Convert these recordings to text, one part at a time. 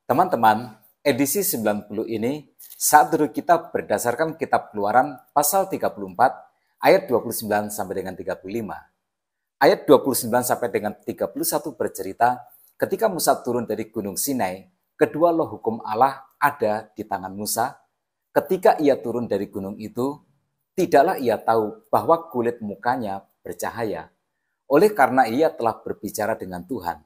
Teman-teman, edisi 90 ini saat dulu kita berdasarkan Kitab Keluaran pasal 34 ayat 29 sampai dengan 35. Ayat 29 sampai dengan 31 bercerita ketika Musa turun dari Gunung Sinai, kedua loh hukum Allah ada di tangan Musa. Ketika ia turun dari gunung itu, tidaklah ia tahu bahwa kulit mukanya bercahaya, oleh karena ia telah berbicara dengan Tuhan.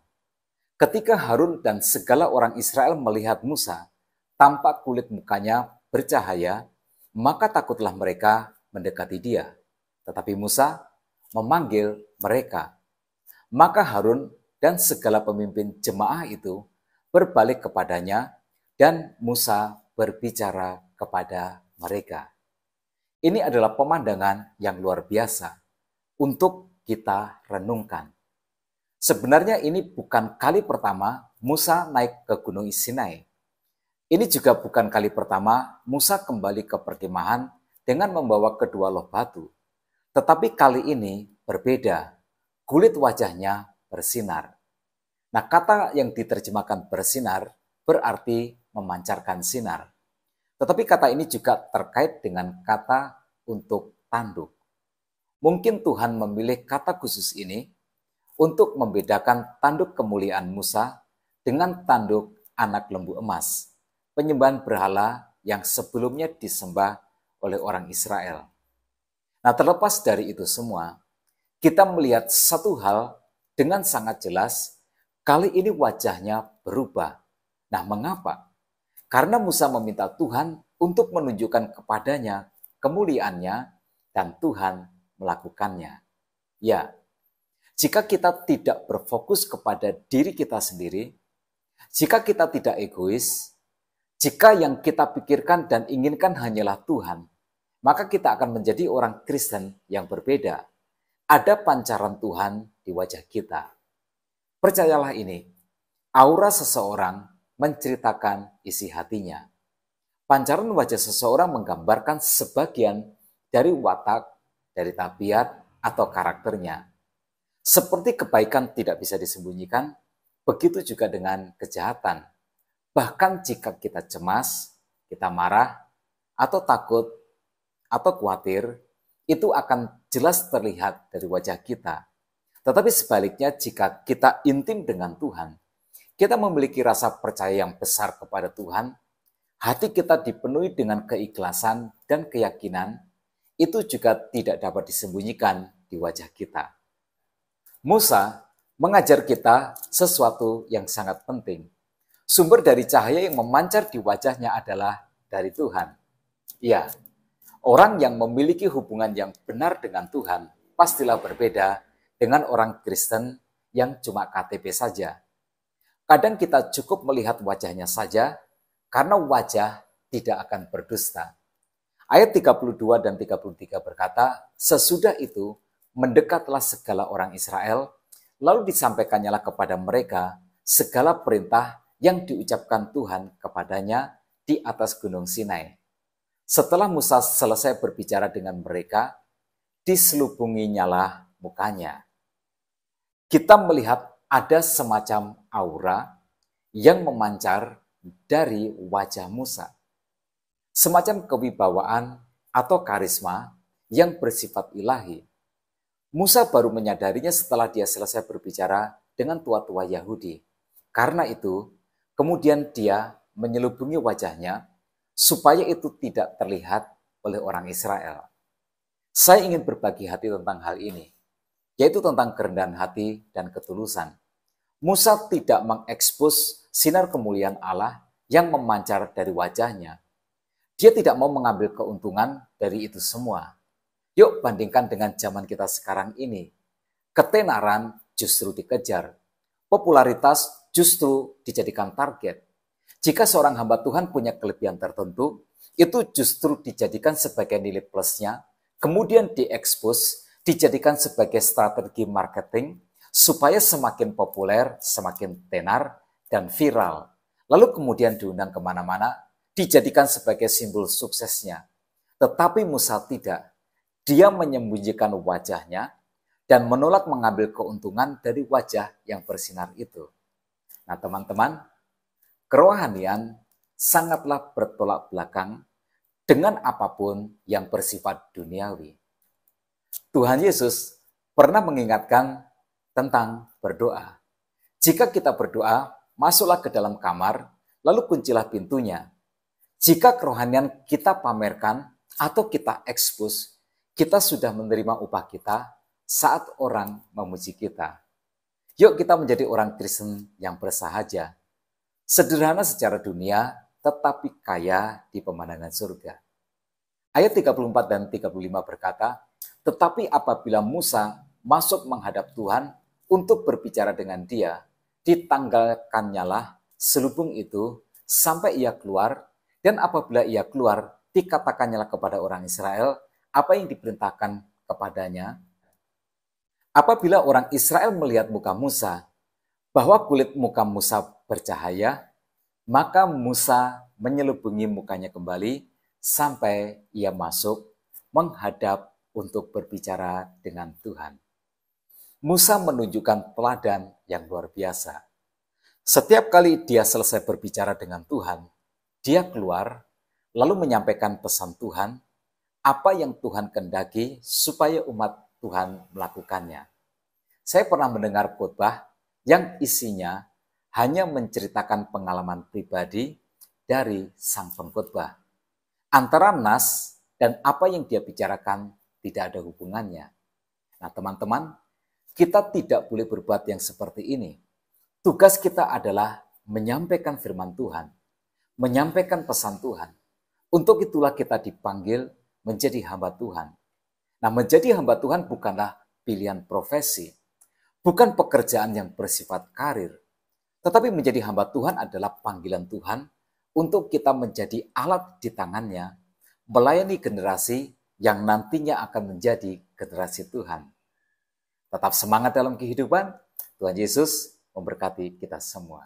Ketika Harun dan segala orang Israel melihat Musa, tampak kulit mukanya bercahaya, maka takutlah mereka mendekati dia. Tetapi Musa memanggil mereka. Maka Harun dan segala pemimpin jemaah itu berbalik kepadanya, dan Musa berbicara kepada mereka. Ini adalah pemandangan yang luar biasa untuk kita renungkan. Sebenarnya ini bukan kali pertama Musa naik ke Gunung Sinai. Ini juga bukan kali pertama Musa kembali ke perkemahan dengan membawa kedua loh batu. Tetapi kali ini berbeda, kulit wajahnya bersinar. Nah, kata yang diterjemahkan bersinar berarti memancarkan sinar. Tetapi kata ini juga terkait dengan kata untuk tanduk. Mungkin Tuhan memilih kata khusus ini untuk membedakan tanduk kemuliaan Musa dengan tanduk anak lembu emas, penyembahan berhala yang sebelumnya disembah oleh orang Israel. Nah, terlepas dari itu semua, kita melihat satu hal dengan sangat jelas, kali ini wajahnya berubah. Nah, mengapa? Karena Musa meminta Tuhan untuk menunjukkan kepadanya kemuliaannya, dan Tuhan melakukannya. Ya, jika kita tidak berfokus kepada diri kita sendiri, jika kita tidak egois, jika yang kita pikirkan dan inginkan hanyalah Tuhan, maka kita akan menjadi orang Kristen yang berbeda. Ada pancaran Tuhan di wajah kita. Percayalah ini, aura seseorang menceritakan isi hatinya. Pancaran wajah seseorang menggambarkan sebagian dari watak, dari tabiat, atau karakternya. Seperti kebaikan tidak bisa disembunyikan, begitu juga dengan kejahatan. Bahkan jika kita cemas, kita marah, atau takut, atau khawatir, itu akan jelas terlihat dari wajah kita. Tetapi sebaliknya, jika kita intim dengan Tuhan, kita memiliki rasa percaya yang besar kepada Tuhan, hati kita dipenuhi dengan keikhlasan dan keyakinan, itu juga tidak dapat disembunyikan di wajah kita. Musa mengajar kita sesuatu yang sangat penting. Sumber dari cahaya yang memancar di wajahnya adalah dari Tuhan. Ya, orang yang memiliki hubungan yang benar dengan Tuhan pastilah berbeda dengan orang Kristen yang cuma KTP saja. Kadang kita cukup melihat wajahnya saja, karena wajah tidak akan berdusta. Ayat 32 dan 33 berkata, sesudah itu mendekatlah segala orang Israel, lalu disampaikannya kepada mereka segala perintah yang diucapkan Tuhan kepadanya di atas Gunung Sinai. Setelah Musa selesai berbicara dengan mereka, diselubunginyalah mukanya. Kita melihat ada semacam aura yang memancar dari wajah Musa. Semacam kewibawaan atau karisma yang bersifat ilahi. Musa baru menyadarinya setelah dia selesai berbicara dengan tua-tua Yahudi. Karena itu, kemudian dia menyelubungi wajahnya supaya itu tidak terlihat oleh orang Israel. Saya ingin berbagi hati tentang hal ini, yaitu tentang kerendahan hati dan ketulusan. Musa tidak mengekspos sinar kemuliaan Allah yang memancar dari wajahnya. Dia tidak mau mengambil keuntungan dari itu semua. Yuk bandingkan dengan zaman kita sekarang ini. Ketenaran justru dikejar. Popularitas justru dijadikan target. Jika seorang hamba Tuhan punya kelebihan tertentu, itu justru dijadikan sebagai nilai plusnya, kemudian diekspos, dijadikan sebagai strategi marketing, supaya semakin populer, semakin tenar, dan viral. Lalu kemudian diundang kemana-mana, dijadikan sebagai simbol suksesnya. Tetapi Musa tidak. Dia menyembunyikan wajahnya dan menolak mengambil keuntungan dari wajah yang bersinar itu. Nah teman-teman, kerohanian sangatlah bertolak belakang dengan apapun yang bersifat duniawi. Tuhan Yesus pernah mengingatkan tentang berdoa. Jika kita berdoa, masuklah ke dalam kamar, lalu kuncilah pintunya. Jika kerohanian kita pamerkan atau kita ekspos, kita sudah menerima upah kita saat orang memuji kita. Yuk kita menjadi orang Kristen yang bersahaja. Sederhana secara dunia, tetapi kaya di pemandangan surga. Ayat 34 dan 35 berkata, tetapi apabila Musa masuk menghadap Tuhan untuk berbicara dengan dia, ditanggalkannyalah selubung itu sampai ia keluar, dan apabila ia keluar, dikatakannya kepada orang Israel apa yang diperintahkan kepadanya. Apabila orang Israel melihat muka Musa, bahwa kulit muka Musa bercahaya, maka Musa menyelubungi mukanya kembali sampai ia masuk menghadap untuk berbicara dengan Tuhan. Musa menunjukkan teladan yang luar biasa. Setiap kali dia selesai berbicara dengan Tuhan, dia keluar lalu menyampaikan pesan Tuhan, apa yang Tuhan kehendaki supaya umat Tuhan melakukannya. Saya pernah mendengar khotbah yang isinya hanya menceritakan pengalaman pribadi dari sang pengkhotbah. Antara nas dan apa yang dia bicarakan tidak ada hubungannya. Nah teman-teman, kita tidak boleh berbuat yang seperti ini. Tugas kita adalah menyampaikan firman Tuhan, menyampaikan pesan Tuhan. Untuk itulah kita dipanggil menjadi hamba Tuhan. Nah menjadi hamba Tuhan bukanlah pilihan profesi, bukan pekerjaan yang bersifat karir, tetapi menjadi hamba Tuhan adalah panggilan Tuhan untuk kita menjadi alat di tangannya, melayani generasi yang nantinya akan menjadi generasi Tuhan. Tetap semangat dalam kehidupan. Tuhan Yesus memberkati kita semua.